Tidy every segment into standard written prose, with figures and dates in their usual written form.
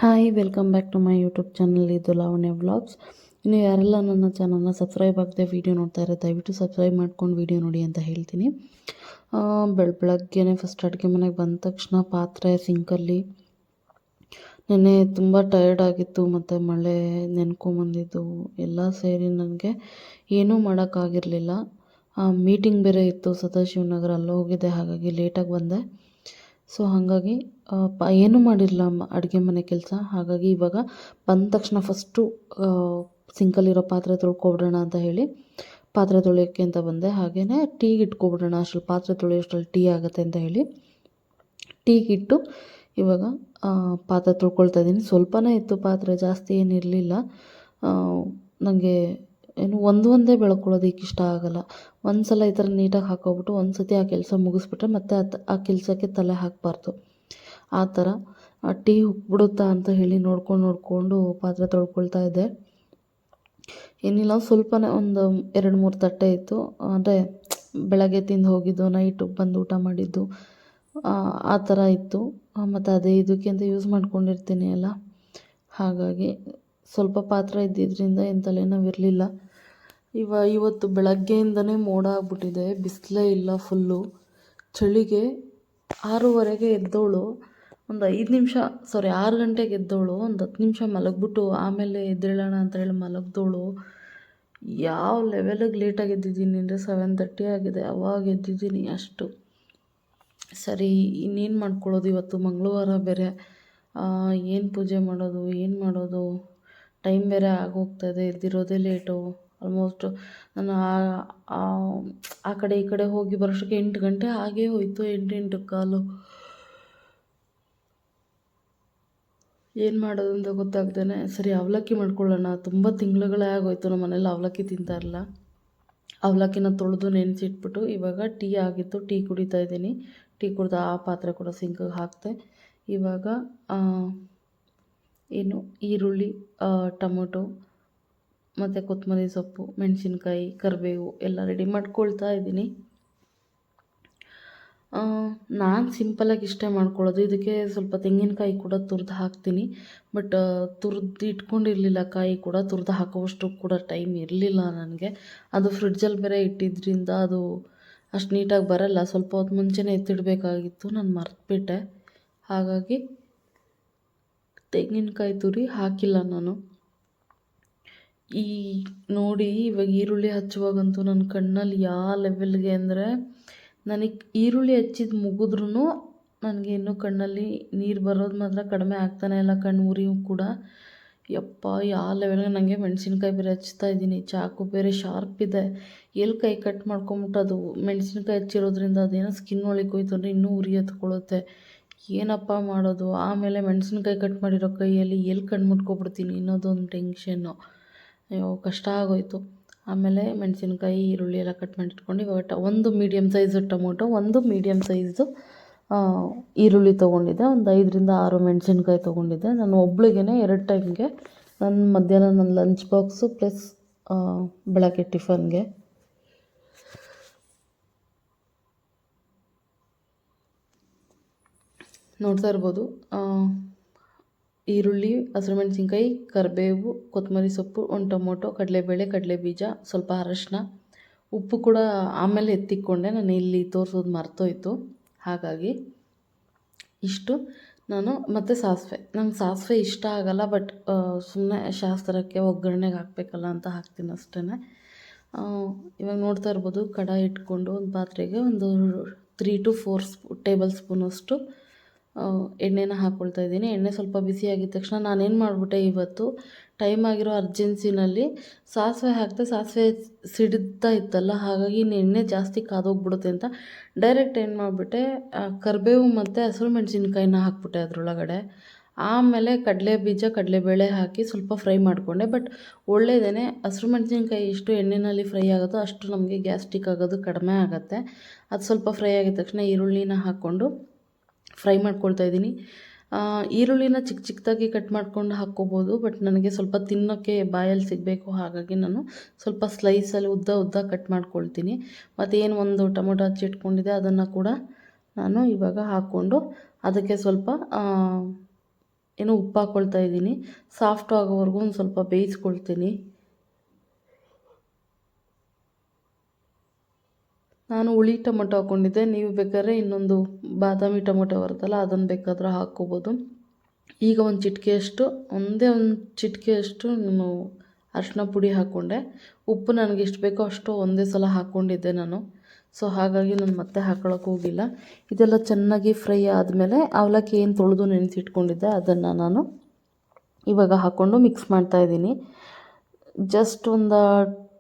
Hi welcome back to my YouTube channel. ಇದು Lavanya vlogs. ಇನ್ನು ಯಾರೆಲ್ಲ ನನ್ನ ಚಾನಲ್ನ ಸಬ್ಸ್ಕ್ರೈಬ್ ಆಗದೆ ವೀಡಿಯೋ ನೋಡ್ತಾ ಇರೋ ದಯವಿಟ್ಟು ಸಬ್ಸ್ಕ್ರೈಬ್ ಮಾಡ್ಕೊಂಡು ವೀಡಿಯೋ ನೋಡಿ ಅಂತ ಹೇಳ್ತೀನಿ. ಬೆಳಗ್ಗೆನೇ ಫಸ್ಟ್ ಅಡುಗೆ ಮನೆಗೆ ಬಂದ ತಕ್ಷಣ ಪಾತ್ರೆ ಸಿಂಕಲ್ಲಿ ನೆನ್ನೆ ತುಂಬ ಟಯರ್ಡ್ ಆಗಿತ್ತು ಮತ್ತು ಮಳೆ ನೆನ್ಕೊಂಬಂದಿದ್ದು ಎಲ್ಲ ಸೇರಿ ನನಗೆ ಏನೂ ಮಾಡೋಕ್ಕಾಗಿರಲಿಲ್ಲ. ಮೀಟಿಂಗ್ ಬೇರೆ ಇತ್ತು ಸದಾಶಿವನಗರ, ಅಲ್ಲಿ ಹೋಗಿದ್ದೆ, ಹಾಗಾಗಿ ಲೇಟಾಗಿ ಬಂದೆ. ಸೊ ಹಾಗಾಗಿ ಏನೂ ಮಾಡಿರಲಿಲ್ಲ ಅಡುಗೆ ಮನೆ ಕೆಲಸ. ಹಾಗಾಗಿ ಇವಾಗ ಬಂದ ತಕ್ಷಣ ಫಸ್ಟು ಸಿಂಕಲ್ಲಿರೋ ಪಾತ್ರೆ ತೊಳ್ಕೊಬಿಡೋಣ ಅಂತ ಹೇಳಿ ಪಾತ್ರೆ ತೊಳೆಯೋಕ್ಕೆ ಅಂತ ಬಂದೆ. ಹಾಗೆಯೇ ಟೀಗೆ ಇಟ್ಕೊಬಿಡೋಣ, ಅಷ್ಟ್ರಲ್ಲಿ ಪಾತ್ರೆ ತೊಳೆಯೋಷ್ಟ್ರಲ್ಲಿ ಟೀ ಆಗುತ್ತೆ ಅಂತ ಹೇಳಿ ಟೀಗಿಟ್ಟು ಇವಾಗ ಪಾತ್ರೆ ತೊಳ್ಕೊಳ್ತಾ ಇದ್ದೀನಿ. ಸ್ವಲ್ಪನೇ ಇತ್ತು ಪಾತ್ರೆ, ಜಾಸ್ತಿ ಏನಿರಲಿಲ್ಲ. ನನಗೆ ಏನು ಒಂದೇ ಬೆಳ್ಕೊಳ್ಳೋದಕ್ಕೆ ಇಷ್ಟ ಆಗೋಲ್ಲ. ಒಂದು ಸಲ ಈ ಥರ ನೀಟಾಗಿ ಹಾಕೋಬಿಟ್ಟು ಒಂದು ಸತಿ ಆ ಕೆಲಸ ಮುಗಿಸ್ಬಿಟ್ರೆ ಮತ್ತೆ ಆ ಕೆಲಸಕ್ಕೆ ತಲೆ ಹಾಕಬಾರ್ದು. ಆ ಥರ ಟೀ ಉಕ್ಬಿಡುತ್ತಾ ಅಂತ ಹೇಳಿ ನೋಡ್ಕೊಂಡು ಪಾತ್ರೆ ತೊಳ್ಕೊಳ್ತಾ ಇದ್ದೆ. ಏನಿಲ್ಲ, ಸ್ವಲ್ಪನೇ ಒಂದು 2-3 ತಟ್ಟೆ ಇತ್ತು. ಅಂದರೆ ಬೆಳಗ್ಗೆ ತಿಂದು ಹೋಗಿದ್ದು, ನೈಟು ಬಂದು ಊಟ ಮಾಡಿದ್ದು, ಆ ಥರ ಇತ್ತು. ಮತ್ತು ಅದೇ ಇದಕ್ಕೆ ಅಂತ ಯೂಸ್ ಮಾಡ್ಕೊಂಡಿರ್ತೀನಿ ಅಲ್ಲ, ಹಾಗಾಗಿ ಸ್ವಲ್ಪ ಪಾತ್ರೆ ಇದ್ದಿದ್ದರಿಂದ ಏನು ತಲೆನೋವಿರಲಿಲ್ಲ. ಇವತ್ತು ಬೆಳಗ್ಗೆಯಿಂದನೇ ಮೋಡ ಆಗ್ಬಿಟ್ಟಿದೆ, ಬಿಸಿಲೇ ಇಲ್ಲ ಫುಲ್ಲು. ಚಳಿಗೆ 6:30ಗೆ ಎದ್ದವಳು, ಒಂದು 6 ಗಂಟೆಗೆ ಎದ್ದವಳು, ಒಂದು 10 ನಿಮಿಷ ಮಲಗಿಬಿಟ್ಟು ಆಮೇಲೆ ಎದ್ದೇಳೋಣ ಅಂತ ಹೇಳಿ ಮಲಗಿದವಳು. ಯಾವ ಲೆವೆಲಿಗೆ ಲೇಟಾಗಿ ಎದ್ದಿದ್ದೀನಿ ಅಂದರೆ 7:30 ಆಗಿದೆ, ಅವಾಗ ಎದ್ದಿದ್ದೀನಿ ಅಷ್ಟು. ಸರಿ, ಇನ್ನೇನು ಮಾಡ್ಕೊಳ್ಳೋದು, ಇವತ್ತು ಮಂಗಳವಾರ ಬೇರೆ, ಏನು ಪೂಜೆ ಮಾಡೋದು, ಏನು ಮಾಡೋದು, ಟೈಮ್ ಬೇರೆ ಆಗೋಗ್ತಾಯಿದೆ, ಎದ್ದಿರೋದೇ ಲೇಟು. ಆಲ್ಮೋಸ್ಟು ನಾನು ಆ ಕಡೆ ಈ ಕಡೆ ಹೋಗಿ ಬರೋಷ್ಟಕ್ಕೆ 8 ಗಂಟೆ ಆಗೇ ಹೋಯಿತು, 8-8:15. ಏನು ಮಾಡೋದು ಅಂತ ಗೊತ್ತಾಗ್ದೇ ಸರಿ ಅವಲಕ್ಕಿ ಮಾಡ್ಕೊಳ್ಳೋಣ. ತುಂಬ ತಿಂಗಳುಗಳೇ ಆಗೋಯ್ತು ನಮ್ಮ ಮನೇಲಿ ಅವಲಕ್ಕಿ ತಿಂತಾಯಿರಲ್ಲ. ಅವಲಕ್ಕಿನ ತೊಳೆದು ನೆನೆಸಿಟ್ಬಿಟ್ಟು ಇವಾಗ ಟೀ ಆಗಿತ್ತು, ಟೀ ಕುಡಿತಾ ಇದ್ದೀನಿ. ಟೀ ಕುಡ್ದು ಆ ಪಾತ್ರೆ ಕೂಡ ಸಿಂಕಿಗೆ ಹಾಕಿದೆ. ಇವಾಗ ಏನು ಈರುಳ್ಳಿ, ಟೊಮೊಟೊ ಮತ್ತು ಕೊತ್ತಂಬರಿ ಸೊಪ್ಪು, ಮೆಣಸಿನ್ಕಾಯಿ, ಕರಿಬೇವು ಎಲ್ಲ ರೆಡಿ ಮಾಡ್ಕೊಳ್ತಾ ಇದ್ದೀನಿ. ನಾನು ಸಿಂಪಲಾಗಿ ಇಷ್ಟೇ ಮಾಡ್ಕೊಳ್ಳೋದು. ಇದಕ್ಕೆ ಸ್ವಲ್ಪ ತೆಂಗಿನಕಾಯಿ ಕೂಡ ತುರಿದು ಹಾಕ್ತೀನಿ. ಬಟ್ ತುರಿದು ಇಟ್ಕೊಂಡಿರಲಿಲ್ಲ, ಕಾಯಿ ಕೂಡ ತುರಿದು ಹಾಕೋವಷ್ಟು ಕೂಡ ಟೈಮ್ ಇರಲಿಲ್ಲ ನನಗೆ. ಅದು ಫ್ರಿಡ್ಜಲ್ಲಿ ಬೇರೆ ಇಟ್ಟಿದ್ದರಿಂದ ಅದು ಅಷ್ಟು ನೀಟಾಗಿ ಬರೋಲ್ಲ. ಸ್ವಲ್ಪ ಹೊತ್ತು ಮುಂಚೆನೇ ಎತ್ತಿಡಬೇಕಾಗಿತ್ತು, ನಾನು ಮರೆತುಬಿಟ್ಟೆ. ಹಾಗಾಗಿ ತೆಂಗಿನಕಾಯಿ ತುರಿ ಹಾಕಿಲ್ಲ ನಾನು. ನೋಡಿ ಇವಾಗ ಈರುಳ್ಳಿ ಹಚ್ಚುವಾಗಂತೂ ನನ್ನ ಕಣ್ಣಲ್ಲಿ ಯಾವ ಲೆವೆಲ್ಗೆ ಅಂದರೆ, ನನಗೆ ಈರುಳ್ಳಿ ಹಚ್ಚಿದ್ದು ಮುಗಿದ್ರೂ ನನಗೆ ಇನ್ನೂ ಕಣ್ಣಲ್ಲಿ ನೀರು ಬರೋದು ಮಾತ್ರ ಕಡಿಮೆ ಆಗ್ತಾನೆ ಇಲ್ಲ, ಕಣ್ಣು ಉರಿ ಕೂಡ. ಯಪ್ಪ, ಯಾವ ಲೆವೆಲ್ಗೆ ನನಗೆ ಮೆಣಸಿನ್ಕಾಯಿ ಬೇರೆ ಹಚ್ತಾ ಇದ್ದೀನಿ, ಚಾಕು ಬೇರೆ ಶಾರ್ಪ್ ಇದೆ. ಎಲ್ಲಿ ಕೈ ಕಟ್ ಮಾಡ್ಕೊಂಬಿಟ್ಟು ಅದು ಮೆಣಸಿನ್ಕಾಯಿ ಹಚ್ಚಿರೋದ್ರಿಂದ ಅದೇನೋ ಸ್ಕಿನ್ ಒಳಗೆ ಹೋಯ್ತು ಅಂದರೆ ಇನ್ನೂ ಉರಿ ಹತ್ಕೊಳ್ಳುತ್ತೆ. ಏನಪ್ಪ ಮಾಡೋದು? ಆಮೇಲೆ ಮೆಣಸಿನ್ಕಾಯಿ ಕಟ್ ಮಾಡಿರೋ ಕೈಯಲ್ಲಿ ಎಲ್ಲಿ ಕಣ್ಣು ಮುಟ್ಕೊಬಿಡ್ತೀನಿ ಅನ್ನೋದೊಂದು ಟೆನ್ಷನ್ನು. ಅಯ್ಯೋ, ಕಷ್ಟ ಆಗೋಯಿತು. ಆಮೇಲೆ ಮೆಣಸಿನ್ಕಾಯಿ, ಈರುಳ್ಳಿ ಎಲ್ಲ ಕಟ್ ಮಾಡಿ ಇಟ್ಕೊಂಡು ಇವಾಗ ಒಂದು ಮೀಡಿಯಮ್ ಸೈಜು ಟೊಮೊಟೊ, ಒಂದು ಮೀಡಿಯಮ್ ಸೈಜು ಈರುಳ್ಳಿ ತೊಗೊಂಡಿದ್ದೆ, ಒಂದು 5-6 ಮೆಣಸಿನ್ಕಾಯಿ ತೊಗೊಂಡಿದ್ದೆ. ನಾನು ಒಬ್ಳಿಗೆ 2 ಟೈಮ್ಗೆ, ನನ್ನ ಮಧ್ಯಾಹ್ನ ನನ್ನ ಲಂಚ್ ಬಾಕ್ಸು ಪ್ಲಸ್ ಬೆಳಗ್ಗೆ ಟಿಫನ್ಗೆ. ನೋಡ್ತಾ ಇರ್ಬೋದು, ಈರುಳ್ಳಿ, ಹಸಿರುಮೆಣಸಿನ್ಕಾಯಿ, ಕರಿಬೇವು, ಕೊತ್ತಂಬರಿ ಸೊಪ್ಪು, ಒಂದು ಟೊಮೊಟೊ, ಕಡಲೆಬೇಳೆ, ಕಡಲೆಬೀಜ, ಸ್ವಲ್ಪ ಅರಶಿನ, ಉಪ್ಪು ಕೂಡ ಆಮೇಲೆ ಎತ್ತಿಕ್ಕೊಂಡೆ, ನಾನು ಇಲ್ಲಿ ತೋರಿಸೋದು ಮರ್ತೋಯ್ತು. ಹಾಗಾಗಿ ಇಷ್ಟು ನಾನು, ಮತ್ತು ಸಾಸಿವೆ. ನಂಗೆ ಸಾಸಿವೆ ಇಷ್ಟ ಆಗೋಲ್ಲ, ಬಟ್ ಸುಮ್ಮನೆ ಶಾಸ್ತ್ರಕ್ಕೆ ಒಗ್ಗರಣೆಗೆ ಹಾಕಬೇಕಲ್ಲ ಅಂತ ಹಾಕ್ತೀನಿ ಅಷ್ಟೇ. ಇವಾಗ ನೋಡ್ತಾ ಇರ್ಬೋದು, ಕಡಾಯಿ ಇಟ್ಕೊಂಡು ಒಂದು ಪಾತ್ರೆಗೆ ಒಂದು 3 to 4 ಟೇಬಲ್ ಸ್ಪೂನಷ್ಟು ಎಣ್ಣೆನ ಹಾಕ್ಕೊಳ್ತಾ ಇದ್ದೀನಿ. ಎಣ್ಣೆ ಸ್ವಲ್ಪ ಬಿಸಿಯಾಗಿದ ತಕ್ಷಣ ನಾನೇನು ಮಾಡಿಬಿಟ್ಟೆ, ಇವತ್ತು ಟೈಮ್ ಆಗಿರೋ ಅರ್ಜೆನ್ಸಿನಲ್ಲಿ ಸಾಸಿವೆ ಹಾಕಿದೆ. ಸಾಸಿವೆ ಸಿಡಿತಾ ಇತ್ತಲ್ಲ, ಹಾಗಾಗಿ ಎಣ್ಣೆ ಜಾಸ್ತಿ ಕಾದೋಗ್ಬಿಡುತ್ತೆ ಅಂತ ಡೈರೆಕ್ಟ್ ಏನು ಮಾಡಿಬಿಟ್ಟೆ, ಕರಿಬೇವು ಮತ್ತು ಹಸಿರು ಮೆಣಸಿನ್ಕಾಯಿನ ಹಾಕ್ಬಿಟ್ಟೆ ಅದರೊಳಗಡೆ. ಆಮೇಲೆ ಕಡಲೆಬೀಜ, ಕಡಲೆಬೇಳೆ ಹಾಕಿ ಸ್ವಲ್ಪ ಫ್ರೈ ಮಾಡಿಕೊಂಡೆ. ಬಟ್ ಒಳ್ಳೆಯದೇ, ಹಸಿರು ಮೆಣಸಿನ್ಕಾಯಿ ಎಷ್ಟು ಎಣ್ಣೆಯಲ್ಲಿ ಫ್ರೈ ಆಗುತ್ತೋ ಅಷ್ಟು ನಮಗೆ ಗ್ಯಾಸ್ಟ್ರಿಕ್ ಆಗೋದು ಕಡಿಮೆ ಆಗುತ್ತೆ. ಅದು ಸ್ವಲ್ಪ ಫ್ರೈ ಆಗಿದ ತಕ್ಷಣ ಈರುಳ್ಳಿನ ಹಾಕ್ಕೊಂಡು ಫ್ರೈ ಮಾಡ್ಕೊಳ್ತಾ ಇದ್ದೀನಿ. ಈರುಳ್ಳಿನ ಚಿಕ್ಕದಾಗಿ ಕಟ್ ಮಾಡ್ಕೊಂಡು ಹಾಕ್ಕೋಬೋದು, ಬಟ್ ನನಗೆ ಸ್ವಲ್ಪ ತಿನ್ನೋಕ್ಕೆ ಬಾಯಲ್ಲಿ ಸಿಗಬೇಕು, ಹಾಗಾಗಿ ನಾನು ಸ್ವಲ್ಪ ಸ್ಲೈಸಲ್ಲಿ ಉದ್ದ ಕಟ್ ಮಾಡ್ಕೊಳ್ತೀನಿ. ಮತ್ತು ಏನು ಒಂದು ಟೊಮೊಟೊ ಹಚ್ಚಿಟ್ಕೊಂಡಿದ್ದೆ ಅದನ್ನು ಕೂಡ ನಾನು ಇವಾಗ ಹಾಕ್ಕೊಂಡು ಅದಕ್ಕೆ ಸ್ವಲ್ಪ ಏನೋ ಉಪ್ಪು ಹಾಕ್ಕೊಳ್ತಾ ಇದ್ದೀನಿ. ಸಾಫ್ಟ್ ಆಗೋವರೆಗೂ ಒಂದು ಸ್ವಲ್ಪ ಬೇಯಿಸ್ಕೊಳ್ತೀನಿ. ನಾನು ಹುಳಿ ಟೊಮೊಟೊ ಹಾಕ್ಕೊಂಡಿದ್ದೆ, ನೀವು ಬೇಕಾದ್ರೆ ಇನ್ನೊಂದು ಬಾದಾಮಿ ಟೊಮೊಟೊ ಬರುತ್ತಲ್ಲ ಅದನ್ನು ಬೇಕಾದ್ರೆ ಹಾಕ್ಕೋಬೋದು. ಈಗ ಒಂದು ಚಿಟಿಕೆಯಷ್ಟು ನಾನು ಅರಿಶಿನ ಪುಡಿ ಹಾಕ್ಕೊಂಡೆ. ಉಪ್ಪು ನನಗೆ ಎಷ್ಟು ಬೇಕೋ ಅಷ್ಟು ಒಂದೇ ಸಲ ಹಾಕ್ಕೊಂಡಿದ್ದೆ ನಾನು. ಸೊ ಹಾಗಾಗಿ ನಾನು ಮತ್ತೆ ಹಾಕ್ಕೊಳಕ್ಕೆ ಹೋಗಿಲ್ಲ. ಇದೆಲ್ಲ ಚೆನ್ನಾಗಿ ಫ್ರೈ ಆದಮೇಲೆ ಅವಲಕ್ಕಿ ಏನು ತೊಳೆದು ನೆನೆಸಿಟ್ಕೊಂಡಿದ್ದೆ ಅದನ್ನು ನಾನು ಇವಾಗ ಹಾಕ್ಕೊಂಡು ಮಿಕ್ಸ್ ಮಾಡ್ತಾಯಿದ್ದೀನಿ. ಜಸ್ಟ್ ಒಂದು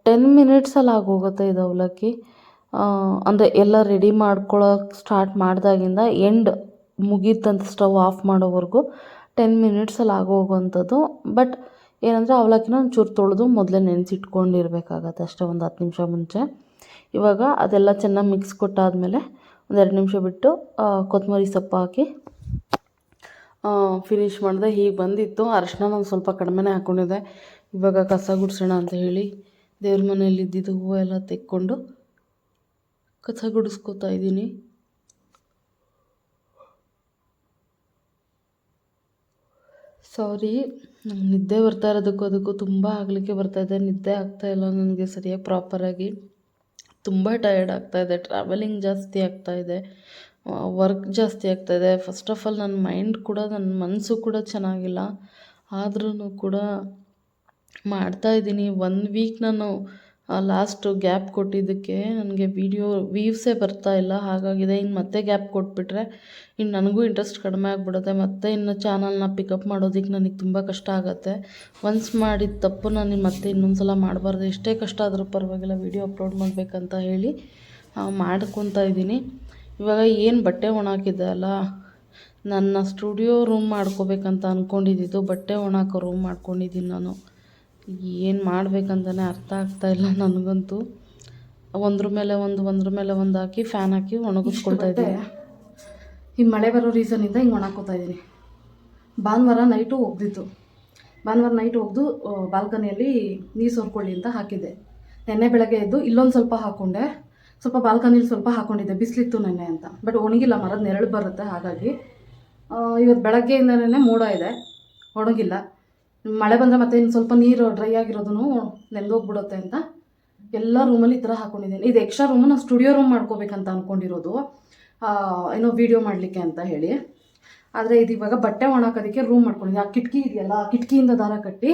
10 ಮಿನಿಟ್ಸಲ್ಲಿ ಆಗೋಗುತ್ತೆ ಇದು ಅವಲಕ್ಕಿ. ಅಂದರೆ ಎಲ್ಲ ರೆಡಿ ಮಾಡ್ಕೊಳಕ್ಕೆ ಸ್ಟಾರ್ಟ್ ಮಾಡಿದಾಗಿಂದ ಎಂಡ್ ಮುಗೀತಂತ ಸ್ಟವ್ ಆಫ್ ಮಾಡೋವರೆಗೂ 10 ಮಿನಿಟ್ಸಲ್ಲಿ ಆಗೋಗುವಂಥದ್ದು. ಬಟ್ ಏನಂದರೆ ಅವಲಕ್ಕಿನ ಒಂಚೂರು ತೊಳೆದು ಮೊದಲೇ ನೆನೆಸಿಟ್ಕೊಂಡಿರ್ಬೇಕಾಗತ್ತೆ ಅಷ್ಟೇ, ಒಂದು 10 ನಿಮಿಷ ಮುಂಚೆ. ಇವಾಗ ಅದೆಲ್ಲ ಚೆನ್ನಾಗಿ ಮಿಕ್ಸ್ ಕೊಟ್ಟಾದಮೇಲೆ ಒಂದು 2 ನಿಮಿಷ ಬಿಟ್ಟು ಕೊತ್ತಂಬರಿ ಸೊಪ್ಪು ಹಾಕಿ ಫಿನಿಷ್ ಮಾಡಿದೆ. ಹೀಗೆ ಬಂದಿತ್ತು. ಅರಿಶಿನ ನಾನು ಸ್ವಲ್ಪ ಕಡಿಮೆನೇ ಹಾಕ್ಕೊಂಡಿದ್ದೆ. ಇವಾಗ ಕಸ ಗುಡಿಸೋಣ ಅಂತ ಹೇಳಿ ದೇವ್ರ ಮನೆಯಲ್ಲಿ ಇದ್ದಿದ್ದು ಹೂವು ಎಲ್ಲ ತೆಕ್ಕೊಂಡು ಕಸ ಗುಡಿಸ್ಕೊತಾ ಇದ್ದೀನಿ. ಸಾರಿ, ನಿದ್ದೆ ಬರ್ತಾ ಇರೋದಕ್ಕೂ ಅದಕ್ಕೂ ತುಂಬ ಆಗಲಿಕ್ಕೆ ಬರ್ತಾಯಿದೆ. ನಿದ್ದೆ ಆಗ್ತಾಯಿಲ್ಲ ನನಗೆ ಸರಿಯಾಗಿ ಪ್ರಾಪರಾಗಿ. ತುಂಬ ಟಯರ್ಡ್ ಆಗ್ತಾಯಿದೆ. ಟ್ರಾವೆಲಿಂಗ್ ಜಾಸ್ತಿ ಆಗ್ತಾಯಿದೆ, ವರ್ಕ್ ಜಾಸ್ತಿ ಆಗ್ತಾಯಿದೆ. ಫಸ್ಟ್ ಆಫ್ ಆಲ್ ನನ್ನ ಮೈಂಡ್ ಕೂಡ, ನನ್ನ ಮನಸ್ಸು ಕೂಡ ಚೆನ್ನಾಗಿಲ್ಲ. ಆದ್ರೂ ಕೂಡ ಮಾಡ್ತಾಯಿದ್ದೀನಿ. 1 ವೀಕ್ ನಾನು ಲಾಸ್ಟು ಗ್ಯಾಪ್ ಕೊಟ್ಟಿದ್ದಕ್ಕೆ ನನಗೆ ವ್ಯೂವ್ಸೇ ಬರ್ತಾಯಿಲ್ಲ. ಹಾಗಾಗಿದೆ. ಇನ್ನು ಮತ್ತೆ ಗ್ಯಾಪ್ ಕೊಟ್ಬಿಟ್ರೆ ಇನ್ನು ನನಗೂ ಇಂಟ್ರೆಸ್ಟ್ ಕಡಿಮೆ ಆಗಿಬಿಡುತ್ತೆ. ಮತ್ತೆ ಇನ್ನು ಚಾನಲ್ನ ಪಿಕಪ್ ಮಾಡೋದಕ್ಕೆ ನನಗೆ ತುಂಬ ಕಷ್ಟ ಆಗುತ್ತೆ. ಒನ್ಸ್ ಮಾಡಿದ ತಪ್ಪು ನಾನು ಮತ್ತೆ ಇನ್ನೊಂದು ಸಲ ಮಾಡಬಾರ್ದು. ಎಷ್ಟೇ ಕಷ್ಟ ಆದರೂ ಪರವಾಗಿಲ್ಲ ವೀಡಿಯೋ ಅಪ್ಲೋಡ್ ಮಾಡಬೇಕಂತ ಹೇಳಿ ಮಾಡ್ಕೊತಾ ಇದ್ದೀನಿ. ಇವಾಗ ಏನು ಬಟ್ಟೆ ಒಣಾಕಿದ್ದೆ ಅಲ್ಲ, ನನ್ನ ಸ್ಟುಡಿಯೋ ರೂಮ್ ಮಾಡ್ಕೋಬೇಕಂತ ಅಂದ್ಕೊಂಡಿದ್ದು ಬಟ್ಟೆ ಒಣಾಕೋ ರೂಮ್ ಮಾಡ್ಕೊಂಡಿದ್ದೀನಿ ನಾನು. ಏನು ಮಾಡಬೇಕಂತಲೇ ಅರ್ಥ ಆಗ್ತಾಯಿಲ್ಲ ನನಗಂತೂ. ಒಂದ್ರ ಮೇಲೆ ಒಂದು ಹಾಕಿ ಫ್ಯಾನ್ ಹಾಕಿ ಒಣಗಿಸ್ಕೊಳ್ತಾ ಇದ್ದೀನಿ. ಈ ಮಳೆ ಬರೋ ರೀಸನಿಂದ ಹಿಂಗೆ ಒಣಾಕೋತಾ ಇದ್ದೀನಿ. ಭಾನುವಾರ ನೈಟು ಒಗ್ದಿತ್ತು. ಭಾನುವಾರ ನೈಟ್ ಒಗೆದು ಬಾಲ್ಕನಿಯಲ್ಲಿ ನೀರು ಸೋರ್ಕೊಳ್ಳಿ ಅಂತ ಹಾಕಿದ್ದೆ. ನೆನ್ನೆ ಬೆಳಗ್ಗೆ ಎದ್ದು ಇಲ್ಲೊಂದು ಸ್ವಲ್ಪ ಹಾಕ್ಕೊಂಡೆ, ಸ್ವಲ್ಪ ಬಾಲ್ಕನಿಲಿ ಸ್ವಲ್ಪ ಹಾಕ್ಕೊಂಡಿದ್ದೆ. ಬಿಸಿಲಿತ್ತು ನೆನ್ನೆ ಅಂತ. ಬಟ್ ಒಣಗಿಲ್ಲ, ಮರದ ನೆರಳು ಬರುತ್ತೆ. ಹಾಗಾಗಿ ಇವತ್ತು ಬೆಳಗ್ಗೆಯಿಂದನೇ ಮೋಡ ಇದೆ, ಒಣಗಿಲ್ಲ. ಮಳೆ ಬಂದರೆ ಮತ್ತೆ ಇನ್ನು ಸ್ವಲ್ಪ ನೀರು ಡ್ರೈ ಆಗಿರೋದನ್ನು ನೆಂದೋಗ್ಬಿಡುತ್ತೆ ಅಂತ ಎಲ್ಲ ರೂಮಲ್ಲಿ ಈ ಥರ ಹಾಕ್ಕೊಂಡಿದ್ದೀನಿ. ಇದು ಎಕ್ಸ್ಟ್ರಾ ರೂಮು ನಾನು ಸ್ಟುಡಿಯೋ ರೂಮ್ ಮಾಡ್ಕೋಬೇಕಂತ ಅಂದ್ಕೊಂಡಿರೋದು, ಏನೋ ವೀಡಿಯೋ ಮಾಡಲಿಕ್ಕೆ ಅಂತ ಹೇಳಿ. ಆದರೆ ಇದು ಇವಾಗ ಬಟ್ಟೆ ಒಣಾಕೋದಕ್ಕೆ ರೂಮ್ ಮಾಡ್ಕೊಂಡಿದ್ದೀನಿ. ಆ ಕಿಟಕಿ ಇದೆಯಲ್ಲ, ಆ ಕಿಟಕಿಯಿಂದ ದಾರ ಕಟ್ಟಿ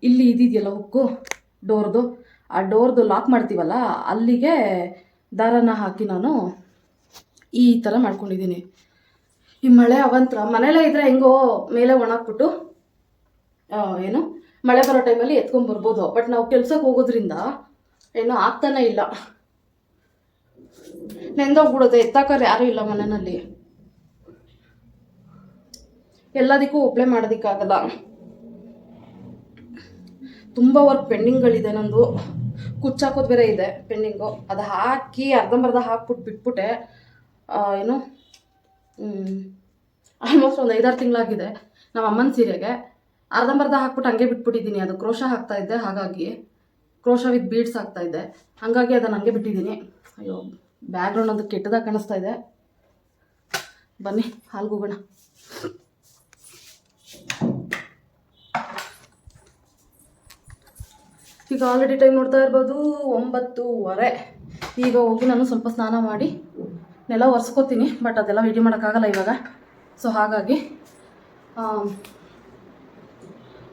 ಇಲ್ಲಿ ಇದೆಯಲ್ಲ ಹುಕ್ಕು ಡೋರ್ದು, ಆ ಡೋರ್ದು ಲಾಕ್ ಮಾಡ್ತೀವಲ್ಲ ಅಲ್ಲಿಗೆ ದಾರನ ಹಾಕಿ ನಾನು ಈ ಥರ ಮಾಡ್ಕೊಂಡಿದ್ದೀನಿ. ಈ ಮಳೆ ಅವಂತರ ಮನೇಲೇ ಇದ್ದರೆ ಹೆಂಗೋ ಮೇಲೆ ಒಣಾಕ್ಬಿಟ್ಟು ಏನು ಮಳೆ ಬರೋ ಟೈಮಲ್ಲಿ ಎತ್ಕೊಂಡ್ಬರ್ಬೋದು. ಬಟ್ ನಾವು ಕೆಲ್ಸಕ್ಕೆ ಹೋಗೋದ್ರಿಂದ ಏನೋ ಆಗ್ತಾನೆ ಇಲ್ಲ, ನೆಂದೋಗ್ಬಿಡುತ್ತೆ. ಎತ್ತಾಕರೆ ಯಾರೂ ಇಲ್ಲ ಮನೆಯಲ್ಲಿ, ಎಲ್ಲದಕ್ಕೂ ಒಪ್ಲೈ ಮಾಡೋದಕ್ಕಾಗಲ್ಲ. ತುಂಬ ವರ್ಕ್ ಪೆಂಡಿಂಗ್ಗಳಿದೆ ನಂದು. ಕುಚ್ಚಾಕೋದು ಬೇರೆ ಇದೆ ಪೆಂಡಿಂಗು. ಅದು ಹಾಕಿ ಅರ್ಧಂಬರ್ಧ ಹಾಕ್ಬಿಟ್ಟು ಬಿಟ್ಬಿಟ್ಟೆ. ಏನು ಆಲ್ಮೋಸ್ಟ್ ಒಂದು 5-6 ತಿಂಗಳಾಗಿದೆ. ನಮ್ಮ ಅಮ್ಮನ ಸೀರೆಗೆ ಅರ್ಧಂಬರ್ಧ ಹಾಕ್ಬಿಟ್ಟು ಹಂಗೆ ಬಿಟ್ಬಿಟ್ಟಿದ್ದೀನಿ. ಅದು ಕ್ರೋಶ ಹಾಕ್ತಾಯಿದ್ದೆ, ಹಾಗಾಗಿ ಕ್ರೋಶ ವಿತ್ ಬೀಡ್ಸ್ ಹಾಕ್ತಾಯಿದ್ದೆ, ಹಾಗಾಗಿ ಅದನ್ನು ಹಂಗೆ ಬಿಟ್ಟಿದ್ದೀನಿ. ಅಯ್ಯೋ, ಬ್ಯಾಕ್ಗ್ರೌಂಡ್ ಅದು ಕೆಟ್ಟದಾಗ ಕಾಣಿಸ್ತಾ ಇದೆ. ಬನ್ನಿ ಹಾಲ್ಗೆ ಹೋಗೋಣ. ಈಗ ಆಲ್ರೆಡಿ ಟೈಮ್ ನೋಡ್ತಾ ಇರ್ಬೋದು 9:15. ಈಗ ಹೋಗಿ ನಾನು ಸ್ವಲ್ಪ ಸ್ನಾನ ಮಾಡಿ ನೆಲ ಒರೆಸ್ಕೋತೀನಿ. ಬಟ್ ಅದೆಲ್ಲ ವಿಡಿಯೋ ಮಾಡೋಕ್ಕಾಗಲ್ಲ ಇವಾಗ. ಸೊ ಹಾಗಾಗಿ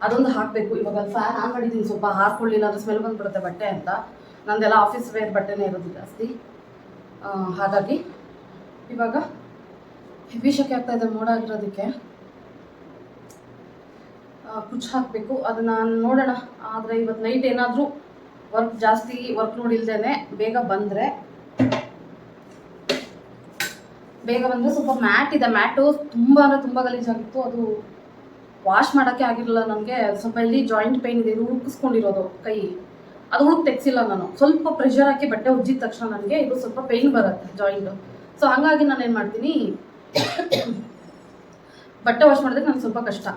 ಅದೊಂದು ಹಾಕಬೇಕು. ಇವಾಗ ಫ್ಯಾನ್ ಆನ್ ಮಾಡಿದ್ದೀನಿ, ಸ್ವಲ್ಪ ಹಾಕ್ಕೊಳ್ಳಿಲ್ಲ ಅಂದರೆ ಸ್ಮೆಲ್ ಬಂದುಬಿಡುತ್ತೆ ಬಟ್ಟೆ ಅಂತ. ನಂದೆಲ್ಲ ಆಫೀಸ್ ವೇರ್ ಬಟ್ಟೆನೇ ಇರೋದು ಜಾಸ್ತಿ. ಹಾಗಾಗಿ ಇವಾಗ ಹೆವಿ ಶೆಕೆ ಆಗ್ತಾಯಿದೆ ಮೋಡ ಆಗಿರೋದಕ್ಕೆ. ಕುಚ್ಚು ಹಾಕಬೇಕು, ಅದನ್ನು ನೋಡೋಣ. ಆದರೆ ಇವತ್ತು ನೈಟ್ ಏನಾದರೂ ಜಾಸ್ತಿ ವರ್ಕ್ ಲೋಡ್ ಇಲ್ಲದೇ ಬೇಗ ಬಂದರೆ ಸ್ವಲ್ಪ ಮ್ಯಾಟ್ ಇದೆ. ಮ್ಯಾಟು ತುಂಬ ಅಂದರೆ ತುಂಬ ಗಲೀಜಾಗಿತ್ತು. ಅದು ವಾಶ್ ಮಾಡೋಕ್ಕೆ ಆಗಿರಲಿಲ್ಲ ನನಗೆ. ಸ್ವಲ್ಪ ಇಲ್ಲಿ ಜಾಯಿಂಟ್ ಪೇಯ್ನ್ ಇದೆ, ಇದು ಹುಡುಕಿಸ್ಕೊಂಡಿರೋದು ಕೈ, ಅದು ಹುಡುಕ್ ತೆಗ್ಸಿಲ್ಲ ನಾನು. ಸ್ವಲ್ಪ ಪ್ರೆಷರ್ ಹಾಕಿ ಬಟ್ಟೆ ಉಜ್ಜಿದ ತಕ್ಷಣ ನನಗೆ ಇದು ಸ್ವಲ್ಪ ಪೇಯ್ನ್ ಬರುತ್ತೆ ಜಾಯಿಂಟು. ಸೊ ಹಾಗಾಗಿ ನಾನು ಏನು ಮಾಡ್ತೀನಿ, ಬಟ್ಟೆ ವಾಶ್ ಮಾಡೋದಕ್ಕೆ ನನಗೆ ಸ್ವಲ್ಪ ಕಷ್ಟ.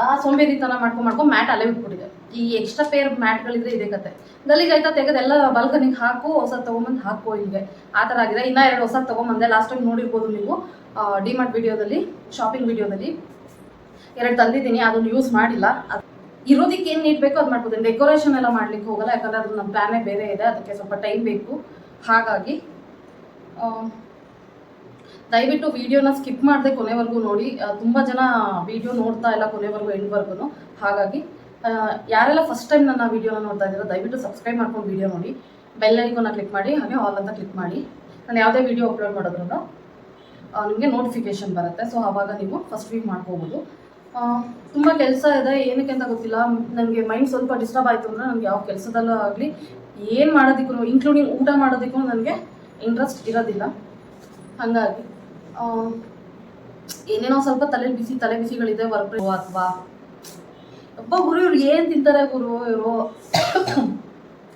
ಆ ಸೋಂಬೇರಿತನ ಮಾಡ್ಕೊಂಡು ಮ್ಯಾಟ್ ಅಲ್ಲೇ ಬಿಟ್ಬಿಟ್ಟಿದೆ. ಈ ಎಕ್ಸ್ಟ್ರಾ ಪೇರ್ ಮ್ಯಾಟ್ಗಳಿದ್ರೆ ಇದೇ ಕತೆ. ಗಲೀಜಾಯ್ತಾ ತೆಗೆದೆಲ್ಲ ಬಾಲ್ಕನಿಗೆ ಹಾಕು, ಹೊಸ ತೊಗೊಂಬಂದು ಹಾಕೋ, ಹೀಗೆ ಆ ಥರ ಆಗಿದೆ. ಇನ್ನೂ 2 ಹೊಸ ತೊಗೊಂಬಂದೆ. ಲಾಸ್ಟ್ ಟೈಮ್ ನೋಡಿರ್ಬೋದು ನೀವು, ಡಿಮಾರ್ಟ್ ವಿಡಿಯೋದಲ್ಲಿ, ಶಾಪಿಂಗ್ ವಿಡಿಯೋದಲ್ಲಿ 2 ತಂದಿದ್ದೀನಿ. ಅದನ್ನು ಯೂಸ್ ಮಾಡಿಲ್ಲ. ಇರೋದಕ್ಕೆ ಏನು ನೀಡ್ ಬೇಕೋ ಅದು ಮಾಡ್ಬೋದು. ಡೆಕೋರೇಷನ್ ಎಲ್ಲ ಮಾಡ್ಲಿಕ್ಕೆ ಹೋಗಲ್ಲ, ಯಾಕಂದರೆ ಅದು ನನ್ನ ಪ್ಲ್ಯಾನೇ ಬೇರೆ ಇದೆ. ಅದಕ್ಕೆ ಸ್ವಲ್ಪ ಟೈಮ್ ಬೇಕು. ಹಾಗಾಗಿ ದಯವಿಟ್ಟು ವಿಡಿಯೋನ ಸ್ಕಿಪ್ ಮಾಡದೆ ಕೊನೆವರೆಗೂ ನೋಡಿ. ತುಂಬ ಜನ ವಿಡಿಯೋ ನೋಡ್ತಾ ಇಲ್ಲ ಕೊನೆವರೆಗೂ, ಎಂಡ್ವರೆಗೂ. ಹಾಗಾಗಿ ಯಾರೆಲ್ಲ ಫಸ್ಟ್ ಟೈಮ್ ನನ್ನ ವಿಡಿಯೋನ ನೋಡ್ತಾ ಇದ್ದೀರೋ ದಯವಿಟ್ಟು ಸಬ್ಸ್ಕ್ರೈಬ್ ಮಾಡ್ಕೊಂಡು ವಿಡಿಯೋ ನೋಡಿ, ಬೆಲ್ ಐಕಾನ್ನ ಕ್ಲಿಕ್ ಮಾಡಿ, ಹಾಗೆ ಆಲ್ ಅಂತ ಕ್ಲಿಕ್ ಮಾಡಿ. ನಾನು ಯಾವುದೇ ವಿಡಿಯೋ ಅಪ್ಲೋಡ್ ಮಾಡೋದ್ರೂ ನಿಮಗೆ ನೋಟಿಫಿಕೇಷನ್ ಬರುತ್ತೆ. ಸೊ ಆವಾಗ ನೀವು ಫಸ್ಟ್ ವೀಕ್ ಮಾಡ್ಕೋಬೋದು. ತುಂಬ ಕೆಲಸ ಇದೆ, ಏನಕ್ಕೆ ಅಂತ ಗೊತ್ತಿಲ್ಲ. ನನಗೆ ಮೈಂಡ್ ಸ್ವಲ್ಪ ಡಿಸ್ಟರ್ಬ್ ಆಯಿತು ಅಂದರೆ ನನಗೆ ಯಾವ ಕೆಲಸದಲ್ಲೂ ಆಗಲಿ, ಏನು ಮಾಡೋದಕ್ಕೂ ಇನ್ಕ್ಲೂಡಿಂಗ್ ಊಟ ಮಾಡೋದಕ್ಕೂ ನನಗೆ ಇಂಟ್ರೆಸ್ಟ್ ಇರೋದಿಲ್ಲ. ಹಾಗಾಗಿ ಏನೇನೋ ಸ್ವಲ್ಪ ತಲೆ ಬಿಸಿಗಳಿದೆ. ವರ್ಕ್ ಅಥವಾ ಒಬ್ಬ ಗುರು ಇವ್ರು ಏನು ತಿಂತಾರೆ ಗುರು ಇವರು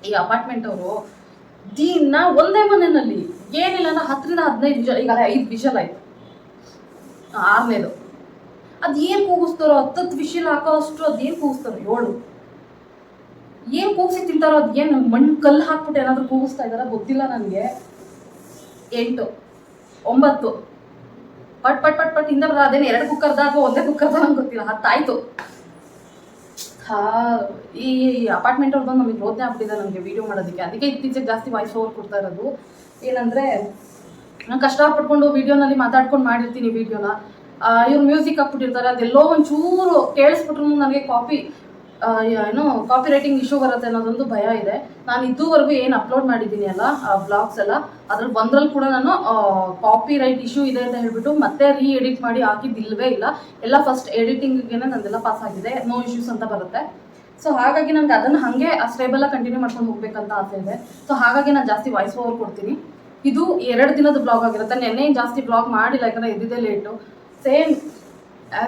ಈ ಅಪಾರ್ಟ್ಮೆಂಟ್ ಅವರು ದಿನ ಒಂದೇ ಮನೆಯಲ್ಲಿ ಏನಿಲ್ಲ ಅಂದ್ರೆ 10 ರಿಂದ 15 ವಿಷಲ್, ಈಗ 5 ವಿಷಲ್ ಆಯ್ತು, 6ನೇದು. ಅದು ಏನು ಕೂಗಿಸ್ತಾರೋ 10 ವಿಷಲ್ ಹಾಕೋ ಅಷ್ಟು ಅದೇನು ಕೂಗಿಸ್ತಾರೋ 7 ಏನು ಕೂಗಿಸಿ ತಿಂತಾರೋ, ಅದು ಏನು ಮಣ್ಣು ಕಲ್ಲು ಹಾಕ್ಬಿಟ್ಟು ಏನಾದರೂ ಕೂಗಿಸ್ತಾ ಇದ್ದಾರ ಗೊತ್ತಿಲ್ಲ ನನಗೆ. 8 9 ಪಟ್ ಪಟ್ ಪಟ್ ಪಟ್ ಇಂದ ಅದೇನು 2 ಕುಕ್ಕರ್ದ ಅಥವಾ ಒಂದೇ ಕುಕ್ಕರ್ದ ನಂಗೆ ಗೊತ್ತಿಲ್ಲ. 10 ಆಯಿತು. ಈ ಅಪಾರ್ಟ್ಮೆಂಟ್ ಅವ್ರದ್ದು ನಮಗೆ ರೋದನೆ ಆಗ್ಬಿಟ್ಟಿದೆ ನನಗೆ ವೀಡಿಯೋ ಮಾಡೋದಕ್ಕೆ. ಅದಕ್ಕೆ ಇತ್ತೀಚೆಗೆ ಜಾಸ್ತಿ ವಾಯ್ಸ್ ಓವರ್ ಕೊಡ್ತಾ ಇರೋದು. ಏನಂದರೆ ನಾನು ಕಷ್ಟಪಟ್ಕೊಂಡು ವೀಡಿಯೋನಲ್ಲಿ ಮಾತಾಡ್ಕೊಂಡು ಮಾಡಿರ್ತೀನಿ ವೀಡಿಯೋನ. ಇವ್ರು ಮ್ಯೂಸಿಕ್ ಹಾಕ್ಬಿಟ್ಟಿರ್ತಾರೆ, ಅದೆಲ್ಲೋ ಒಂಚೂರು ಕೇಳಿಸ್ಬಿಟ್ರು ನನಗೆ ಕಾಪಿ ರೈಟಿಂಗ್ ಇಶ್ಯೂ ಬರುತ್ತೆ ಅನ್ನೋದೊಂದು ಭಯ ಇದೆ. ನಾನು ಇದುವರೆಗೂ ಏನು ಅಪ್ಲೋಡ್ ಮಾಡಿದ್ದೀನಿ ಅಲ್ಲ ಬ್ಲಾಗ್ಸ್ ಎಲ್ಲ, ಅದ್ರಲ್ಲಿ ಒಂದ್ರಲ್ಲಿ ಕೂಡ ನಾನು ಕಾಪಿ ರೈಟ್ ಇಶ್ಯೂ ಇದೆ ಅಂತ ಹೇಳ್ಬಿಟ್ಟು ಮತ್ತೆ ಎಡಿಟ್ ಮಾಡಿ ಹಾಕಿದ್ದಿಲ್ವೇ ಇಲ್ಲ. ಎಲ್ಲ ಫಸ್ಟ್ ಎಡಿಟಿಂಗ್ಗೆ ನಂದೆಲ್ಲ ಪಾಸ್ ಆಗಿದೆ, ನೋ ಇಶ್ಯೂಸ್ ಅಂತ ಬರುತ್ತೆ. ಸೊ ಹಾಗಾಗಿ ನನಗೆ ಅದನ್ನು ಹಾಗೆ ಸ್ಟೇಬಲಾಗಿ ಕಂಟಿನ್ಯೂ ಮಾಡ್ಕೊಂಡು ಹೋಗ್ಬೇಕಂತ ಆಸೆ ಇದೆ. ಸೊ ಹಾಗಾಗಿ ನಾನು ಜಾಸ್ತಿ ವಾಯ್ಸ್ ಓವರ್ ಕೊಡ್ತೀನಿ. ಇದು 2 ದಿನದ ಬ್ಲಾಗ್ ಆಗಿರುತ್ತೆ. ನೆನ್ನೆ ಜಾಸ್ತಿ ಬ್ಲಾಗ್ ಮಾಡಿಲ್ಲ, ಯಾಕಂದರೆ ಎದ್ದಿದ್ದೇ ಲೇಟು. ಸೇಮ್